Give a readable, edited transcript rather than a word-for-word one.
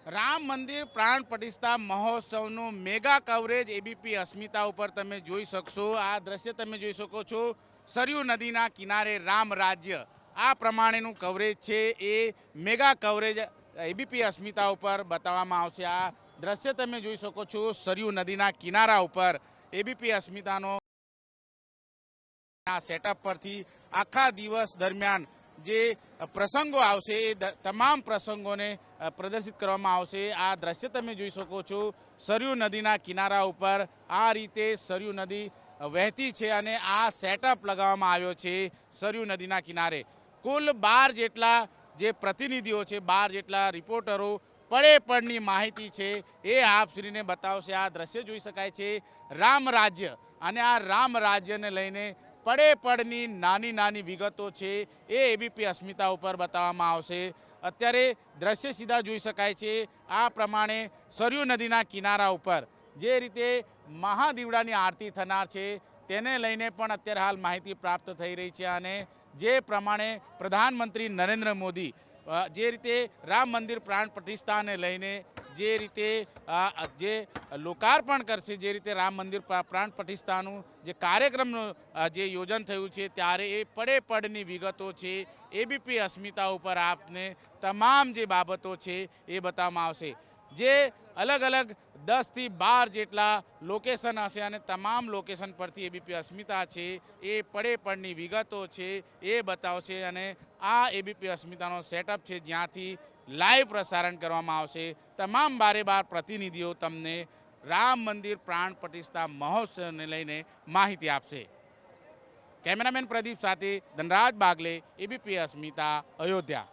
રામ મંદિર પ્રાણ પ્રતિષ્ઠા મહોત્સવનું મેગા કવરેજ એબીપી અસ્મિતા ઉપર તમે જોઈ શકશો। આ દ્રશ્ય તમે જોઈ શકો છો, સરયુ નદીના કિનારે રામ રાજ્ય, આ પ્રમાણેનું કવરેજ છે એ મેગા કવરેજ એબીપી અસ્મિતા ઉપર બતાવવામાં આવશે। આ દ્રશ્ય તમે જોઈ શકો છો, સરયુ નદીના કિનારા ઉપર એબીપી અસ્મિતાનો આ સેટઅપ પરથી આખા દિવસ દરમિયાન જે પ્રસંગો આવશે એ તમામ પ્રસંગોને પ્રદર્શિત કરવામાં આવશે। આ દ્રશ્ય તમે જોઈ શકો છો, સરયુ નદીના કિનારા ઉપર આ રીતે સરયુ નદી વહેતી છે અને આ સેટઅપ લગાવવામાં આવ્યો છે સરયુ નદીના કિનારે। કુલ 12 જેટલા જે પ્રતિનિધિઓ છે, 12 જેટલા રિપોર્ટરો પડે પડની માહિતી છે એ આપશ્રીને બતાવશે। આ દ્રશ્ય જોઈ શકાય છે રામ રાજ્ય, અને આ રામ રાજ્યને લઈને પડે પડની નાની નાની વિગતો છે એ એબીપી અસ્મિતા ઉપર બતાવવામાં આવશે। અત્યારે દ્રશ્ય સીધા જોઈ શકાય છે, આ પ્રમાણે સરયુ નદીના કિનારા ઉપર જે રીતે મહાદીવડાની આરતી થનાર છે તેને લઈને પણ અત્યારે હાલ માહિતી પ્રાપ્ત થઈ રહી છે। અને જે પ્રમાણે પ્રધાનમંત્રી નરેન્દ્ર મોદી જે રીતે રામ મંદિર પ્રાણ પ્રતિષ્ઠાને લઈને જે રીતે જે લોકાર્પણ કરશે, જે રીતે રામ મંદિર પ્રાણ પ્રતિષ્ઠાનું જે કાર્યક્રમનું જે યોજન થયું છે ત્યારે એ પડે પડની વિગતો છે એબીપી અસ્મિતા ઉપર આપને તમામ જે બાબતો છે એ બતાવવામાં આવશે। જે અલગ અલગ 10 થી 12 જેટલા લોકેશન હશે અને તમામ લોકેશન પરથી એબીપી અસ્મિતા છે એ પડે પડની વિગતો છે એ બતાવશે। અને આ એબીપી અસ્મિતાનો સેટઅપ છે જ્યાંથી લાઈવ પ્રસારણ કરવામાં આવશે। તમામ 12 પ્રતિનિધિઓ તમને રામ મંદિર પ્રાણ પ્રતિષ્ઠા મહોત્સવને લઈને માહિતી આપશે। કેમેરામેન પ્રદીપ સાથે ધનરાજ બાગલે, એબીપી અસ્મિતા, અયોધ્યા।